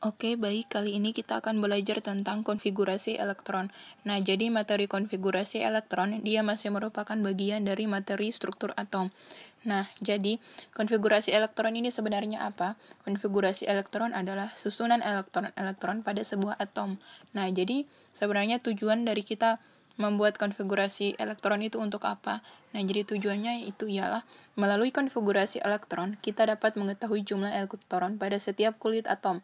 Oke, baik. Kali ini kita akan belajar tentang konfigurasi elektron. Nah, jadi materi konfigurasi elektron, dia masih merupakan bagian dari materi struktur atom. Nah, jadi konfigurasi elektron ini sebenarnya apa? Konfigurasi elektron adalah susunan elektron-elektron pada sebuah atom. Nah, jadi sebenarnya tujuan dari kita membuat konfigurasi elektron itu untuk apa? Nah, jadi tujuannya itu ialah melalui konfigurasi elektron, kita dapat mengetahui jumlah elektron pada setiap kulit atom.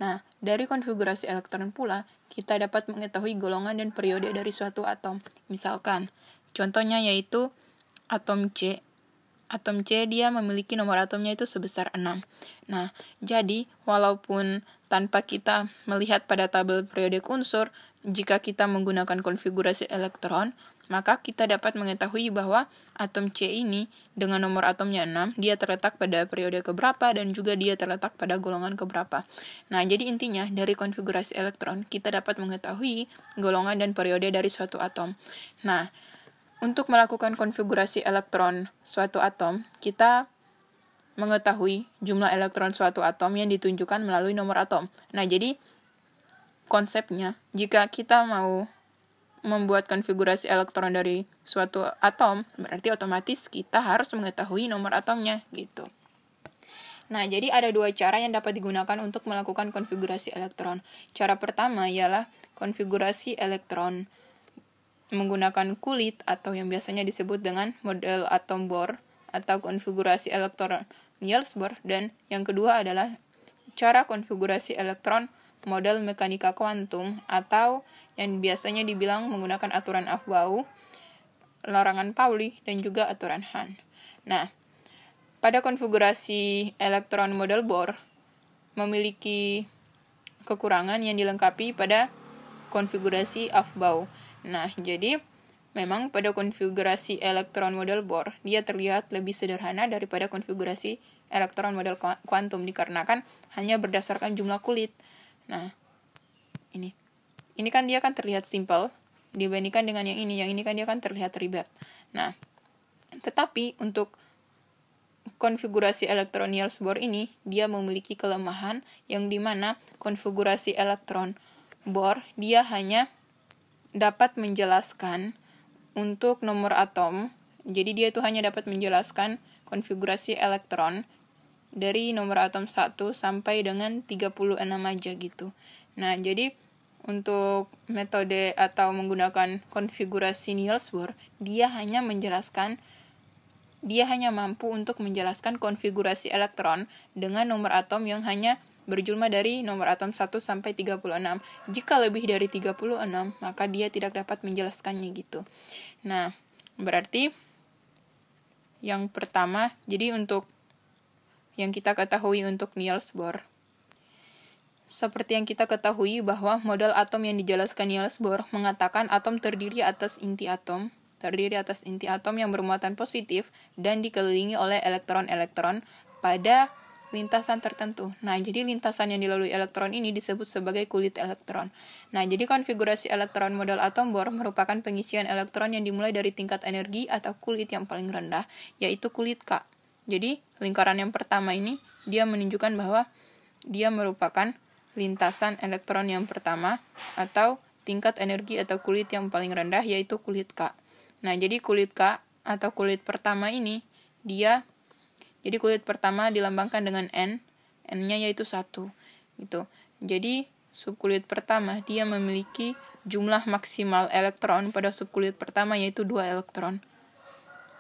Nah, dari konfigurasi elektron pula, kita dapat mengetahui golongan dan periode dari suatu atom. Misalkan, contohnya yaitu atom C. Atom C dia memiliki nomor atomnya itu sebesar 6. Nah, jadi walaupun tanpa kita melihat pada tabel periodik unsur, jika kita menggunakan konfigurasi elektron, maka kita dapat mengetahui bahwa atom C ini dengan nomor atomnya 6, dia terletak pada periode keberapa dan juga dia terletak pada golongan keberapa. Nah, jadi intinya dari konfigurasi elektron, kita dapat mengetahui golongan dan periode dari suatu atom. Nah, untuk melakukan konfigurasi elektron suatu atom, kita mengetahui jumlah elektron suatu atom yang ditunjukkan melalui nomor atom. Nah, jadi konsepnya, jika kita mau membuat konfigurasi elektron dari suatu atom, berarti otomatis kita harus mengetahui nomor atomnya, gitu. Nah, jadi ada dua cara yang dapat digunakan untuk melakukan konfigurasi elektron. Cara pertama ialah konfigurasi elektron menggunakan kulit atau yang biasanya disebut dengan model atom Bohr atau konfigurasi elektron Niels Bohr, dan yang kedua adalah cara konfigurasi elektron model mekanika kuantum atau yang biasanya dibilang menggunakan aturan Aufbau, larangan Pauli, dan juga aturan Hahn. Nah, pada konfigurasi elektron model Bohr memiliki kekurangan yang dilengkapi pada konfigurasi Aufbau. Nah, jadi memang pada konfigurasi elektron model Bohr, dia terlihat lebih sederhana daripada konfigurasi elektron model kuantum dikarenakan hanya berdasarkan jumlah kulit. Nah, ini kan dia kan terlihat simple dibandingkan dengan yang ini kan dia kan terlihat ribet. Nah, tetapi untuk konfigurasi elektron Niels Bohr ini, dia memiliki kelemahan yang dimana konfigurasi elektron Bohr, dia hanya dapat menjelaskan untuk nomor atom. Jadi dia itu hanya dapat menjelaskan konfigurasi elektron dari nomor atom 1 sampai dengan 36 aja gitu. Nah, jadi untuk metode atau menggunakan konfigurasi Niels Bohr, dia hanya mampu untuk menjelaskan konfigurasi elektron dengan nomor atom yang hanya berjumlah dari nomor atom 1 sampai 36. Jika lebih dari 36, maka dia tidak dapat menjelaskannya gitu. Nah, berarti yang pertama, jadi untuk yang kita ketahui untuk Niels Bohr, seperti yang kita ketahui bahwa model atom yang dijelaskan Niels Bohr mengatakan atom terdiri atas inti atom yang bermuatan positif dan dikelilingi oleh elektron-elektron pada lintasan tertentu. Nah, jadi lintasan yang dilalui elektron ini disebut sebagai kulit elektron. Nah, jadi konfigurasi elektron model atom Bohr merupakan pengisian elektron yang dimulai dari tingkat energi atau kulit yang paling rendah, yaitu kulit K. Jadi, lingkaran yang pertama ini, dia menunjukkan bahwa dia merupakan lintasan elektron yang pertama atau tingkat energi atau kulit yang paling rendah, yaitu kulit K. Nah, jadi kulit K atau kulit pertama ini, jadi kulit pertama dilambangkan dengan N-nya yaitu 1. Gitu. Jadi subkulit pertama dia memiliki jumlah maksimal elektron pada subkulit pertama yaitu 2 elektron.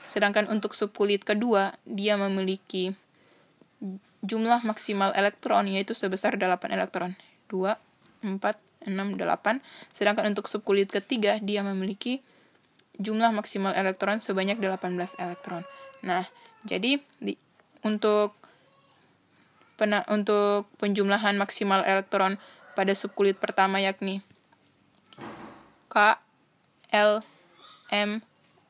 Sedangkan untuk subkulit kedua dia memiliki jumlah maksimal elektron yaitu sebesar 8 elektron. 2, 4, 6, 8. Sedangkan untuk subkulit ketiga dia memiliki jumlah maksimal elektron sebanyak 18 elektron. Nah, jadi untuk penjumlahan maksimal elektron pada subkulit pertama yakni K, L, M,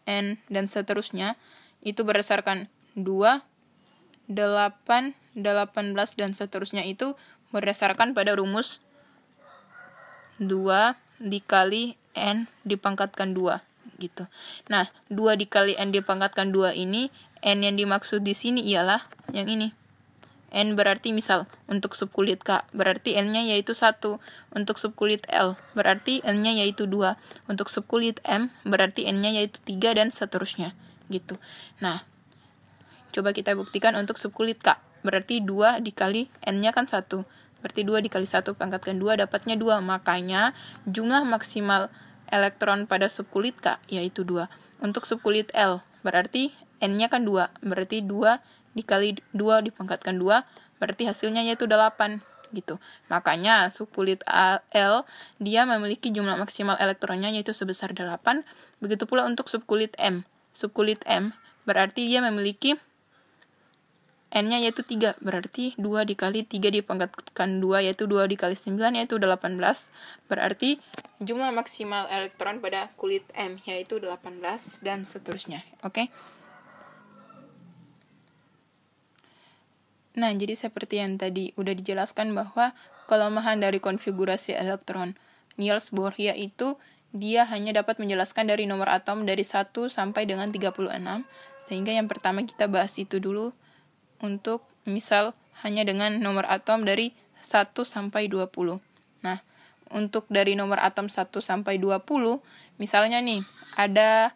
N, dan seterusnya, itu berdasarkan 2, 8, 18, dan seterusnya itu berdasarkan pada rumus 2 dikali N dipangkatkan 2 gitu. Nah, 2 dikali N dipangkatkan 2 ini, N yang dimaksud di sini ialah yang ini. N berarti misal untuk subkulit K berarti N-nya yaitu 1. Untuk subkulit L berarti N-nya yaitu 2. Untuk subkulit M berarti N-nya yaitu 3 dan seterusnya gitu. Nah, coba kita buktikan untuk subkulit K. Berarti 2 dikali N-nya kan 1. Berarti 2 dikali 1 pangkatkan 2 dapatnya 2. Makanya jumlah maksimal elektron pada subkulit K yaitu 2. Untuk subkulit L berarti N-nya kan 2. Berarti 2 dikali 2 dipangkatkan 2 berarti hasilnya yaitu 8 gitu. Makanya subkulit L dia memiliki jumlah maksimal elektronnya yaitu sebesar 8. Begitu pula untuk subkulit M. Subkulit M berarti dia memiliki N-nya yaitu 3. Berarti 2 dikali 3 dipangkatkan 2 yaitu 2 dikali 9 yaitu 18. Berarti jumlah maksimal elektron pada kulit M yaitu 18 dan seterusnya. Oke? Nah, jadi seperti yang tadi udah dijelaskan bahwa kelemahan dari konfigurasi elektron Niels Bohr yaitu dia hanya dapat menjelaskan dari nomor atom dari 1 sampai dengan 36. Sehingga yang pertama kita bahas itu dulu untuk misal hanya dengan nomor atom dari 1 sampai 20. Nah, untuk dari nomor atom 1 sampai 20, misalnya nih ada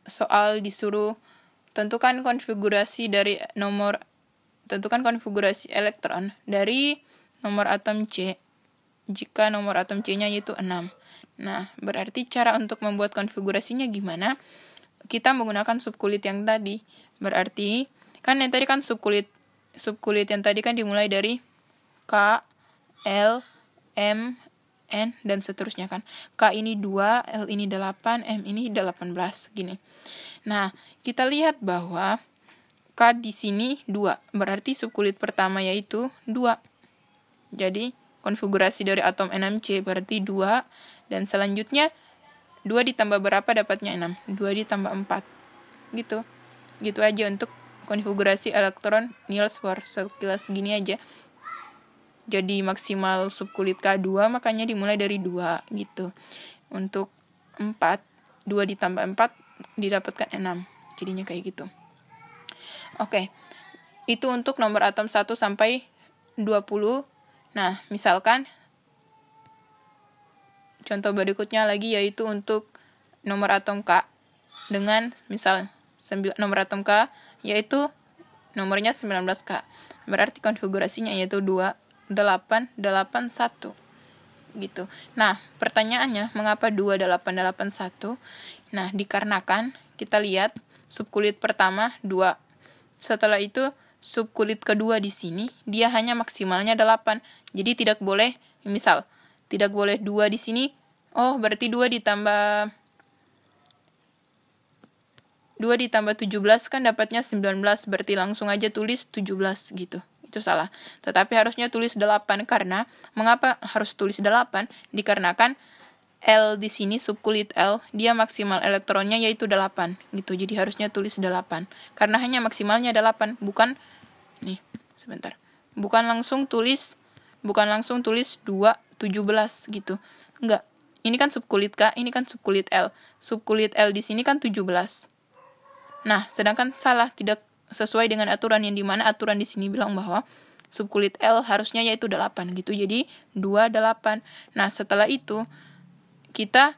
soal disuruh tentukan konfigurasi elektron dari nomor atom C jika nomor atom C-nya yaitu 6. Nah, berarti cara untuk membuat konfigurasinya gimana? Kita menggunakan subkulit yang tadi. Berarti, kan yang tadi kan subkulit yang tadi kan dimulai dari K, L, M, N, dan seterusnya kan. K ini 2, L ini 8, M ini 18, gini. Nah, kita lihat bahwa K di sini 2, berarti subkulit pertama yaitu 2. Jadi, konfigurasi dari atom 6C berarti 2, dan selanjutnya 2 ditambah berapa dapatnya 6? 2 ditambah 4. Gitu. Gitu aja untuk konfigurasi elektron Niels Bohr. Sekilas gini aja. Jadi maksimal subkulit K2 makanya dimulai dari 2 gitu. Untuk 4, 2 ditambah 4 didapatkan 6. Jadinya kayak gitu. Oke, itu untuk nomor atom 1 sampai 20. Nah, misalkan contoh berikutnya lagi yaitu untuk nomor atom K dengan misal nomor atom K yaitu nomornya 19K. Berarti konfigurasinya yaitu 2, 8, 8, 1. Gitu. Nah, pertanyaannya mengapa 2, 8, 8, 1? Nah, dikarenakan kita lihat subkulit pertama 2. Setelah itu, subkulit kedua di sini, dia hanya maksimalnya 8. Jadi tidak boleh, misal, tidak boleh 2 di sini. Oh, berarti 2 ditambah 17 kan dapatnya 19. Berarti langsung aja tulis 17 gitu. Itu salah. Tetapi harusnya tulis 8 karena, mengapa harus tulis 8? Dikarenakan L di sini, subkulit L, dia maksimal elektronnya yaitu 8, gitu. Jadi harusnya tulis 8. Karena hanya maksimalnya 8, bukan langsung tulis 2, 17 gitu. Enggak. Ini kan subkulit K, ini kan subkulit L. Subkulit L di sini kan 17. Nah, sedangkan salah, tidak sesuai dengan aturan yang dimana aturan di sini bilang bahwa subkulit L harusnya yaitu 8 gitu. Jadi 2, 8. Nah, setelah itu kita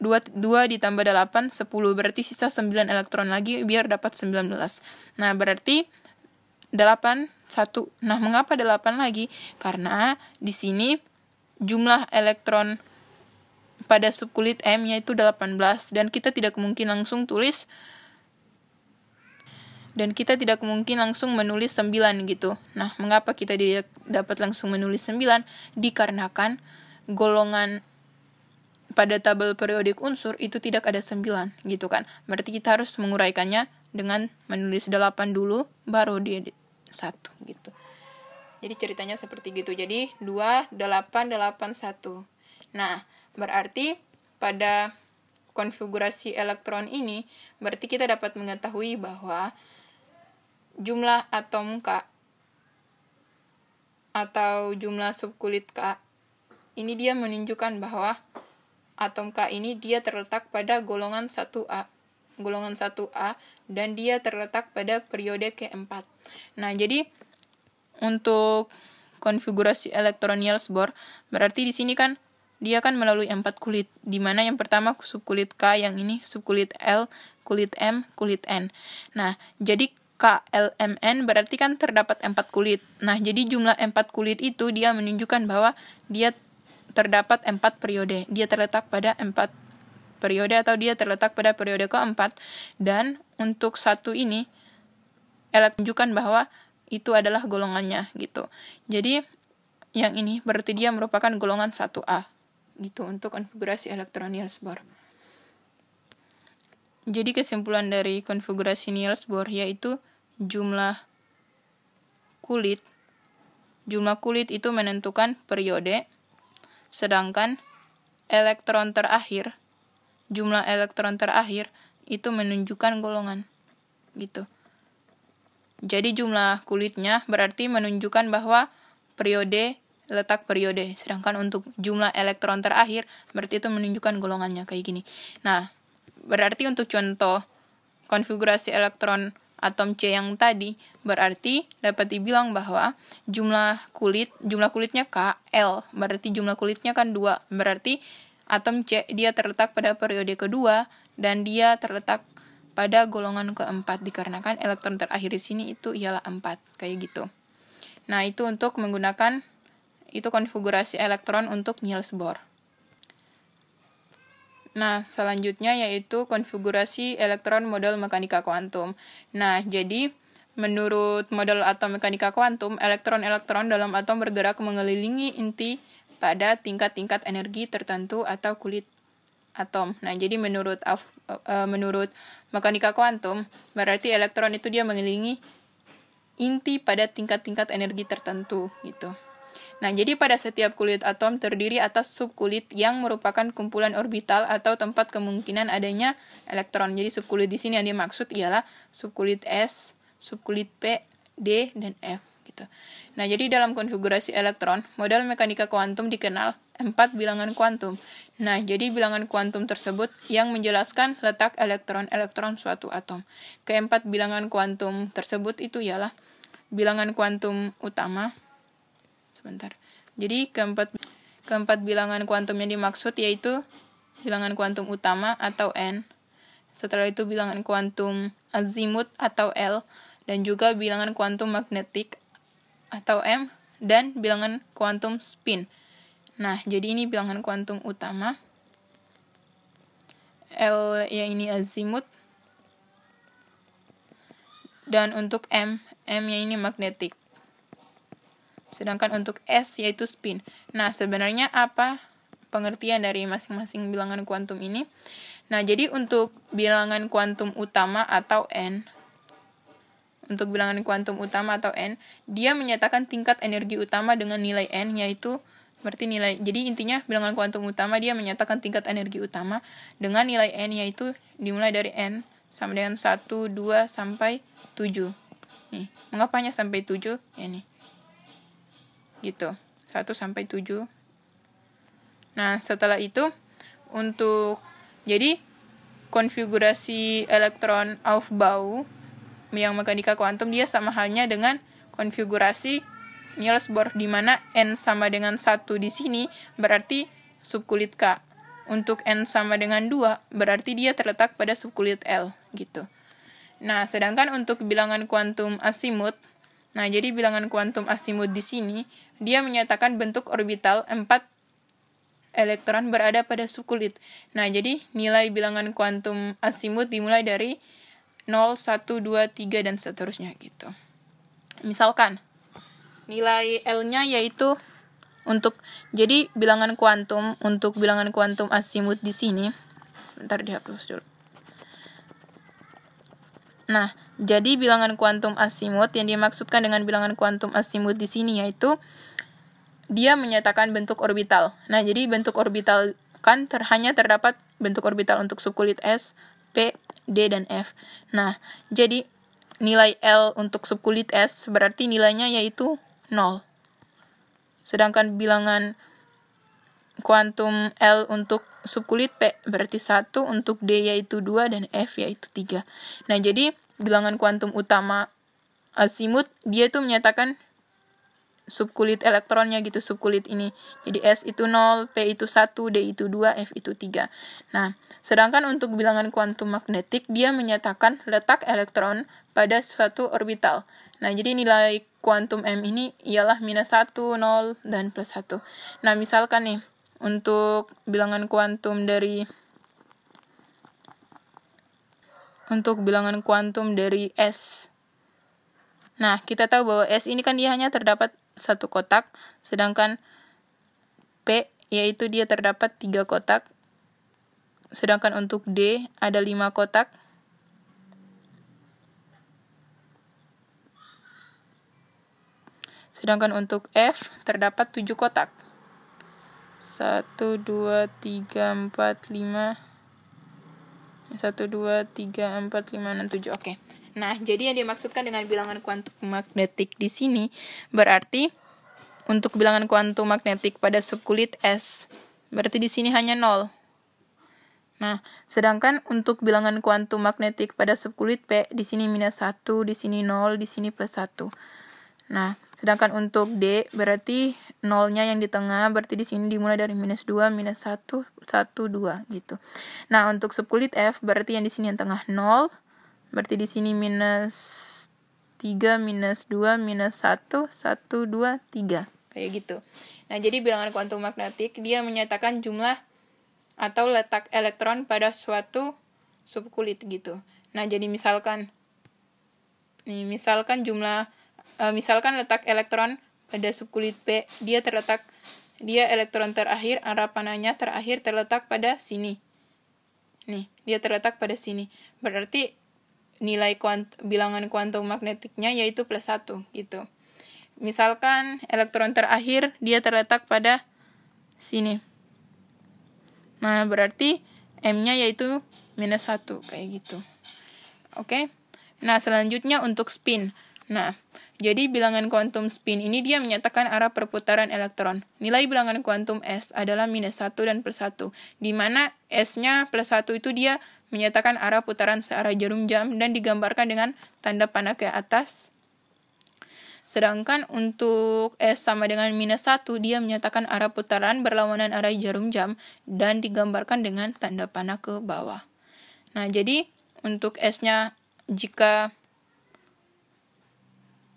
2 ditambah 8, 10. Berarti sisa 9 elektron lagi biar dapat 19. Nah, berarti 8, 1. Nah, mengapa 8 lagi? Karena di sini jumlah elektron pada subkulit M yaitu 18. Dan kita tidak mungkin langsung menulis 9 gitu. Nah, mengapa kita tidak dapat langsung menulis 9? Dikarenakan golongan pada tabel periodik unsur itu tidak ada 9 gitu kan. Berarti kita harus menguraikannya dengan menulis 8 dulu baru dia 1 gitu. Jadi ceritanya seperti gitu. Jadi 2, 8, 8, 1. Nah, berarti pada konfigurasi elektron ini berarti kita dapat mengetahui bahwa jumlah atom K atau jumlah subkulit K ini dia menunjukkan bahwa atom K ini dia terletak pada golongan 1A. Golongan 1A dan dia terletak pada periode keempat. Nah, jadi untuk konfigurasi elektron Niels Bohr, berarti di sini kan dia kan melalui 4 kulit, di mana yang pertama subkulit K, yang ini subkulit L, kulit M, kulit N. Nah, jadi KLMN berarti kan terdapat 4 kulit. Nah, jadi jumlah 4 kulit itu dia menunjukkan bahwa dia terdapat 4 periode. Dia terletak pada 4 periode atau dia terletak pada periode keempat. Dan untuk satu ini menunjukkan bahwa itu adalah golongannya gitu. Jadi yang ini berarti dia merupakan golongan 1A gitu untuk konfigurasi elektron Niels Bohr. Jadi kesimpulan dari konfigurasi Niels Bohr yaitu jumlah kulit itu menentukan periode, sedangkan jumlah elektron terakhir itu menunjukkan golongan gitu. Jadi jumlah kulitnya berarti menunjukkan bahwa letak periode, sedangkan untuk jumlah elektron terakhir berarti itu menunjukkan golongannya kayak gini. Nah, berarti untuk contoh konfigurasi elektron atom C yang tadi, berarti dapat dibilang bahwa jumlah kulitnya K, L, berarti jumlah kulitnya kan 2, berarti atom C dia terletak pada periode kedua dan dia terletak pada golongan keempat dikarenakan elektron terakhir di sini itu ialah 4 kayak gitu. Nah, itu untuk menggunakan konfigurasi elektron untuk Niels Bohr. Nah, selanjutnya yaitu konfigurasi elektron model mekanika kuantum. Nah, jadi menurut model atom mekanika kuantum, elektron-elektron dalam atom bergerak mengelilingi inti pada tingkat-tingkat energi tertentu atau kulit atom. Nah, jadi menurut mekanika kuantum, berarti elektron itu dia mengelilingi inti pada tingkat-tingkat energi tertentu gitu. Nah, jadi pada setiap kulit atom terdiri atas subkulit yang merupakan kumpulan orbital atau tempat kemungkinan adanya elektron. Jadi subkulit di sini yang dimaksud ialah subkulit S, subkulit P, D, dan F gitu. Nah, jadi dalam konfigurasi elektron, model mekanika kuantum dikenal 4 bilangan kuantum. Nah, jadi bilangan kuantum tersebut yang menjelaskan letak elektron-elektron suatu atom. Keempat bilangan kuantum tersebut itu ialah bilangan kuantum utama. Jadi keempat bilangan kuantum yang dimaksud yaitu bilangan kuantum utama atau N. Setelah itu bilangan kuantum azimut atau L, dan juga bilangan kuantum magnetik atau M, dan bilangan kuantum spin. Nah, jadi ini bilangan kuantum utama. L ya ini azimut. Dan untuk M ya ini magnetik. Sedangkan untuk S yaitu spin. Nah, sebenarnya apa pengertian dari masing-masing bilangan kuantum ini? Nah, jadi untuk bilangan kuantum utama atau N, dia menyatakan tingkat energi utama dengan nilai N, yaitu berarti nilai. Jadi intinya bilangan kuantum utama dia menyatakan tingkat energi utama dengan nilai N, yaitu dimulai dari N sama dengan 1, 2, sampai 7. Nih, mengapanya sampai 7? Ya nih. Gitu, 1 sampai 7. Nah, setelah itu jadi konfigurasi elektron Aufbau yang mekanika kuantum dia sama halnya dengan konfigurasi Niels Bohr, di mana N sama dengan 1 di sini berarti subkulit K. Untuk N sama dengan 2 berarti dia terletak pada subkulit L gitu. Nah, sedangkan untuk bilangan kuantum azimut, nah, jadi bilangan kuantum azimut di sini, dia menyatakan bentuk orbital 4 elektron berada pada subkulit. Nah, jadi nilai bilangan kuantum azimut dimulai dari 0, 1, 2, 3, dan seterusnya gitu. Misalkan, nilai L-nya yaitu jadi bilangan kuantum, untuk bilangan kuantum azimut di sini, sebentar dihapus dulu. Nah, jadi bilangan kuantum azimut yang dimaksudkan dengan bilangan kuantum azimut di sini yaitu dia menyatakan bentuk orbital. Nah, jadi bentuk orbital kan hanya terdapat bentuk orbital untuk subkulit S, P, D, dan F. Nah, jadi nilai L untuk subkulit S berarti nilainya yaitu 0. Sedangkan bilangan kuantum L untuk subkulit P berarti 1, untuk D yaitu 2, dan F yaitu 3. Nah, jadi bilangan kuantum utama azimut dia itu menyatakan subkulit elektronnya gitu, subkulit ini. Jadi S itu 0, P itu 1, D itu 2, F itu 3. Nah, sedangkan untuk bilangan kuantum magnetik, dia menyatakan letak elektron pada suatu orbital. Nah, jadi nilai kuantum M ini ialah -1, 0, dan +1. Nah, misalkan nih, untuk bilangan kuantum dari S. Nah, kita tahu bahwa S ini kan dia hanya terdapat satu kotak, sedangkan P yaitu dia terdapat 3 kotak, sedangkan untuk D ada 5 kotak, sedangkan untuk F terdapat 7 kotak. 1, 2, 3, 4, 5, 1, 2, 3, 4, 5, 6, 7. Oke. Nah, jadi yang dimaksudkan dengan bilangan kuantum magnetik di sini berarti untuk bilangan kuantum magnetik pada subkulit S, berarti di sini hanya 0. Nah, sedangkan untuk bilangan kuantum magnetik pada subkulit P, di sini -1, di sini 0, di sini +1. Nah, sedangkan untuk D, berarti 0-nya yang di tengah, berarti di sini dimulai dari -2, -1, 1, 2, gitu. Nah, untuk subkulit F, berarti yang di sini yang tengah 0, berarti di sini -3, -2, -1, 1, 2, 3. Kayak gitu. Nah, jadi bilangan kuantum magnetik, dia menyatakan jumlah atau letak elektron pada suatu subkulit gitu. Nah, jadi misalkan letak elektron pada subkulit P, dia elektron terakhir, arah panahnya terakhir terletak pada sini. Nih, dia terletak pada sini. Berarti nilai bilangan kuantum magnetiknya yaitu +1 gitu. Misalkan elektron terakhir dia terletak pada sini. Nah, berarti M-nya yaitu -1 kayak gitu. Oke. Nah, selanjutnya untuk spin. Nah, jadi bilangan kuantum spin ini dia menyatakan arah perputaran elektron. Nilai bilangan kuantum S adalah -1 dan +1, di mana S-nya +1 itu dia menyatakan arah putaran searah jarum jam dan digambarkan dengan tanda panah ke atas. Sedangkan untuk S sama dengan -1, dia menyatakan arah putaran berlawanan arah jarum jam dan digambarkan dengan tanda panah ke bawah. Nah, jadi untuk S-nya jika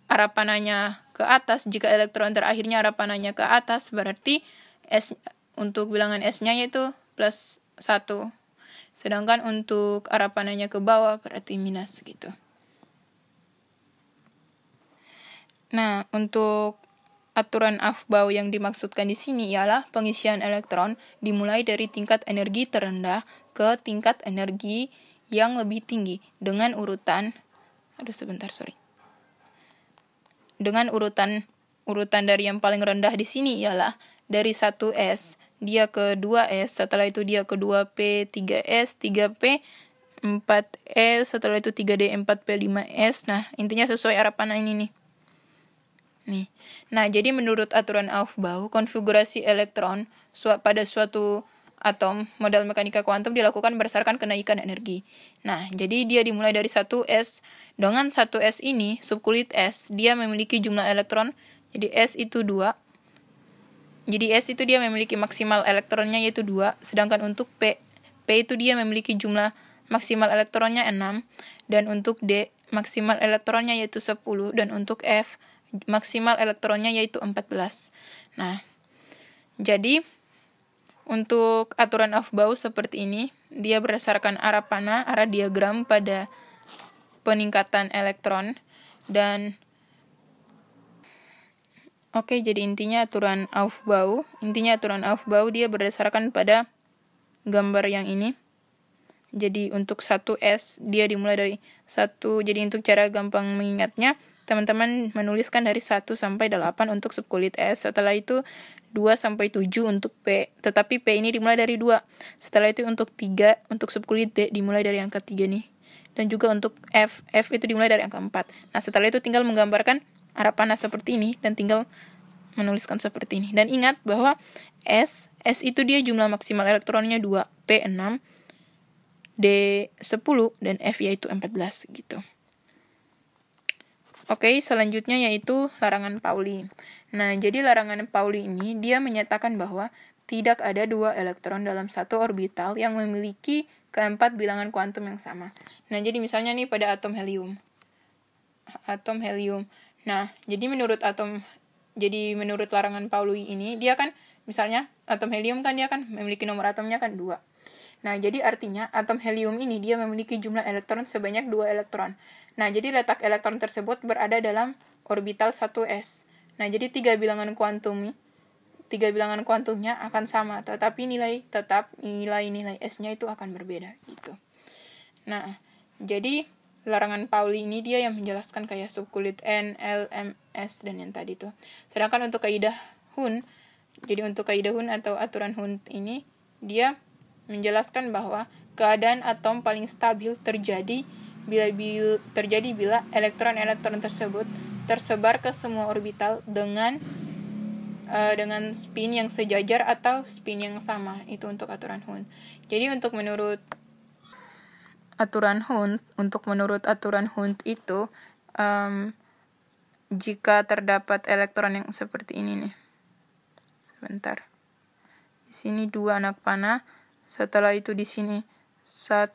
arah panahnya ke atas, jika elektron terakhirnya arah panahnya ke atas, berarti untuk bilangan S-nya yaitu +1. Sedangkan untuk arah panahnya ke bawah berarti minus gitu. Nah, untuk aturan Aufbau yang dimaksudkan di sini ialah pengisian elektron dimulai dari tingkat energi terendah ke tingkat energi yang lebih tinggi dengan urutan dari yang paling rendah di sini ialah dari 1S, dia ke 2S, setelah itu dia ke 2P, 3S, 3P, 4S, setelah itu 3D, 4P, 5S. Nah, intinya sesuai arah panah ini nih. Nah, jadi menurut aturan Aufbau, konfigurasi elektron pada suatu atom model mekanika kuantum dilakukan berdasarkan kenaikan energi. Nah, jadi dia dimulai dari 1S. Dengan 1S ini, subkulit S, dia memiliki jumlah elektron, jadi S itu 2. Jadi S itu dia memiliki maksimal elektronnya yaitu 2, sedangkan untuk P itu dia memiliki jumlah maksimal elektronnya 6, dan untuk D, maksimal elektronnya yaitu 10, dan untuk F, maksimal elektronnya yaitu 14. Nah, jadi untuk aturan Aufbau seperti ini, dia berdasarkan arah panah, arah diagram pada peningkatan elektron, dan jadi intinya aturan Aufbau dia berdasarkan pada gambar yang ini. Jadi untuk 1S dia dimulai dari 1, jadi untuk cara gampang mengingatnya, teman-teman menuliskan dari 1 sampai 8 untuk subkulit S, setelah itu 2 sampai 7 untuk P, tetapi P ini dimulai dari 2. Setelah itu untuk 3, untuk subkulit D dimulai dari angka 3 nih. Dan juga untuk F itu dimulai dari angka 4. Nah, setelah itu tinggal menggambarkan arah panah seperti ini dan tinggal menuliskan seperti ini. Dan ingat bahwa S itu dia jumlah maksimal elektronnya 2, P 6, D 10, dan F yaitu 14 gitu. Oke, selanjutnya yaitu larangan Pauli. Nah, jadi larangan Pauli ini dia menyatakan bahwa tidak ada dua elektron dalam satu orbital yang memiliki keempat bilangan kuantum yang sama. Nah, jadi misalnya nih pada atom helium. Nah, jadi menurut larangan Pauli ini, dia kan misalnya atom helium kan dia kan memiliki nomor atomnya kan 2. Nah, jadi artinya atom helium ini dia memiliki jumlah elektron sebanyak 2 elektron. Nah, jadi letak elektron tersebut berada dalam orbital 1s. Nah, jadi tiga bilangan kuantumnya akan sama, tetapi nilai-nilai s-nya itu akan berbeda gitu. Nah, jadi larangan Pauli ini dia yang menjelaskan kayak subkulit N, L, M, S dan yang tadi tuh. Sedangkan untuk kaidah Hund, jadi untuk kaidah Hund atau aturan Hund ini dia menjelaskan bahwa keadaan atom paling stabil terjadi bila elektron-elektron tersebut tersebar ke semua orbital dengan spin yang sejajar atau spin yang sama. Itu untuk aturan Hund. Jadi menurut aturan Hund itu jika terdapat elektron yang seperti ini nih. Sebentar. Di sini 2 anak panah. Setelah itu di sini 1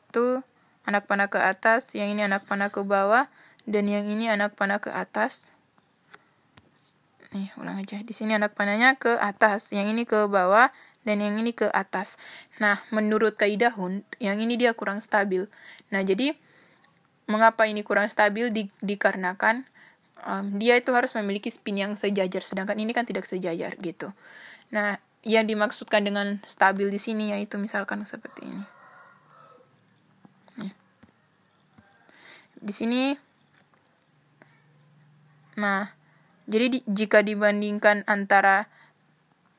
anak panah ke atas, yang ini anak panah ke bawah, dan yang ini anak panah ke atas. Nih, ulang aja. Di sini anak panahnya ke atas, yang ini ke bawah, dan yang ini ke atas. Nah, menurut kaidah Hund, yang ini dia kurang stabil. Nah, jadi mengapa ini kurang stabil? Dikarenakan dia itu harus memiliki spin yang sejajar, sedangkan ini kan tidak sejajar gitu. Nah, yang dimaksudkan dengan stabil di sini yaitu misalkan seperti ini. Nih. Di sini. Nah, jadi jika dibandingkan antara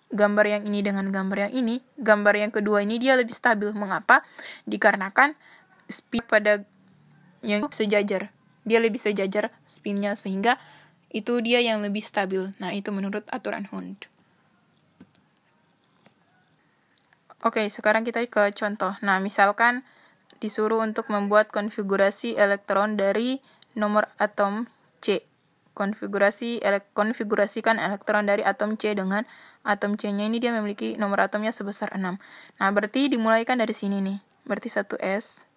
gambar yang ini dengan gambar yang ini, gambar yang kedua ini dia lebih stabil. Mengapa? Dikarenakan spin pada yang sejajar. Dia lebih sejajar spinnya sehingga itu dia yang lebih stabil. Nah, itu menurut aturan Hund. Oke, sekarang kita ke contoh. Nah, misalkan disuruh untuk membuat konfigurasi elektron dari nomor atom C. Konfigurasikan elektron dari atom C dengan atom C-nya ini dia memiliki nomor atomnya sebesar 6. Nah, berarti dimulaikan dari sini nih. Berarti 1s.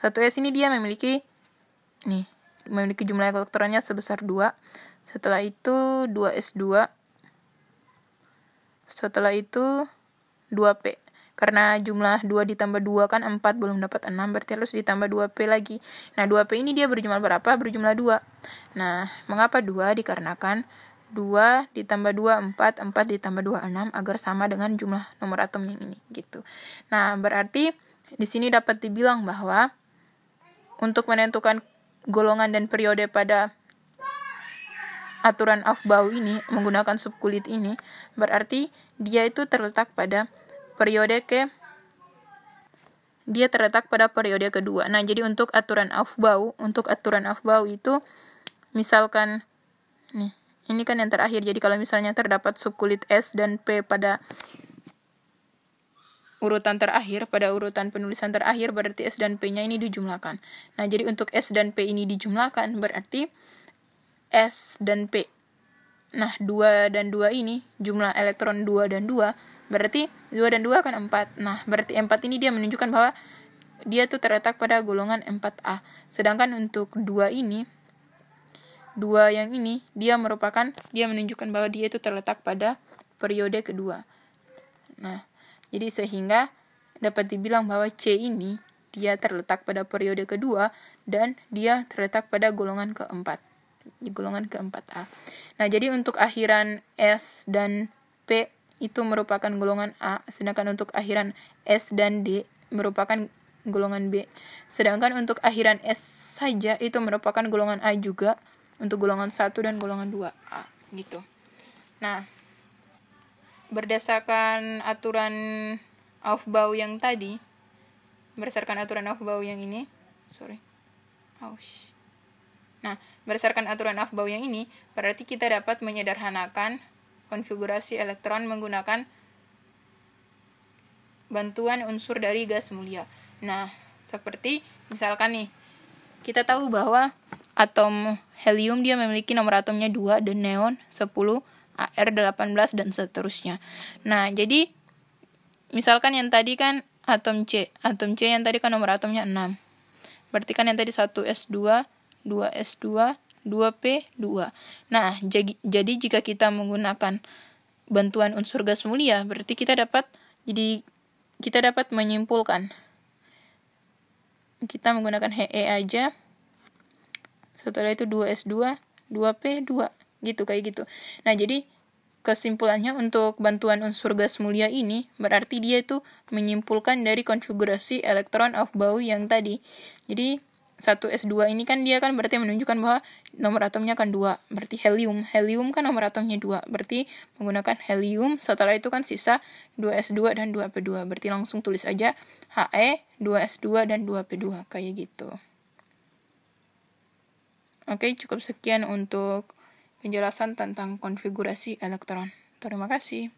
1s ini dia memiliki jumlah elektronnya sebesar 2. Setelah itu 2s2. Setelah itu 2p. Karena jumlah 2 ditambah 2 kan 4, belum dapat 6, berarti harus ditambah 2p lagi. Nah, 2p ini dia berjumlah berapa? Berjumlah 2. Nah, mengapa 2? Dikarenakan 2 ditambah 2, 4, 4 ditambah 2, 6, agar sama dengan jumlah nomor atom yang ini, gitu. Nah, berarti di sini dapat dibilang bahwa untuk menentukan golongan dan periode pada aturan Aufbau ini, menggunakan subkulit ini, berarti dia itu terletak pada periode kedua. Nah, jadi untuk aturan Aufbau itu misalkan nih, ini kan yang terakhir. Jadi kalau misalnya terdapat subkulit S dan P pada urutan terakhir, pada urutan penulisan terakhir, berarti S dan P-nya ini dijumlahkan. Nah, jadi untuk S dan P ini dijumlahkan, berarti S dan P. Nah, 2 dan 2 ini, jumlah elektron 2 dan 2, berarti 2 dan 2 kan 4. Nah, berarti 4 ini dia menunjukkan bahwa dia tuh terletak pada golongan 4A. Sedangkan untuk 2 ini, 2 yang ini, dia menunjukkan bahwa dia itu terletak pada periode kedua. Nah, jadi sehingga dapat dibilang bahwa C ini, dia terletak pada periode kedua, dan dia terletak pada golongan keempat. Di golongan keempat A. Nah, jadi untuk akhiran S dan P itu merupakan golongan A, sedangkan untuk akhiran S dan D merupakan golongan B. Sedangkan untuk akhiran S saja itu merupakan golongan A juga, untuk golongan 1 dan golongan 2A gitu. Nah, berdasarkan aturan Aufbau yang tadi, berdasarkan aturan Aufbau yang ini, Nah, berdasarkan aturan Aufbau yang ini, berarti kita dapat menyederhanakan konfigurasi elektron menggunakan bantuan unsur dari gas mulia. Nah, seperti misalkan nih, kita tahu bahwa atom helium dia memiliki nomor atomnya 2, dan neon 10, Ar 18, dan seterusnya. Nah, jadi misalkan yang tadi kan atom C yang tadi kan nomor atomnya 6. Berarti kan yang tadi 1s2, 2s2, 2p2. Nah, jadi jika kita menggunakan bantuan unsur gas mulia, berarti kita dapat menyimpulkan. Kita menggunakan He aja. Setelah itu 2s2, 2p2, gitu kayak gitu. Nah, jadi kesimpulannya untuk bantuan unsur gas mulia ini berarti dia itu menyimpulkan dari konfigurasi elektron of Boole yang tadi. Jadi 1s2 ini kan dia kan berarti menunjukkan bahwa nomor atomnya kan 2. Berarti helium kan nomor atomnya 2. Berarti menggunakan helium, setelah itu kan sisa 2s2 dan 2p2. Berarti langsung tulis aja He, 2s2 dan 2p2 kayak gitu. Oke, cukup sekian untuk penjelasan tentang konfigurasi elektron. Terima kasih.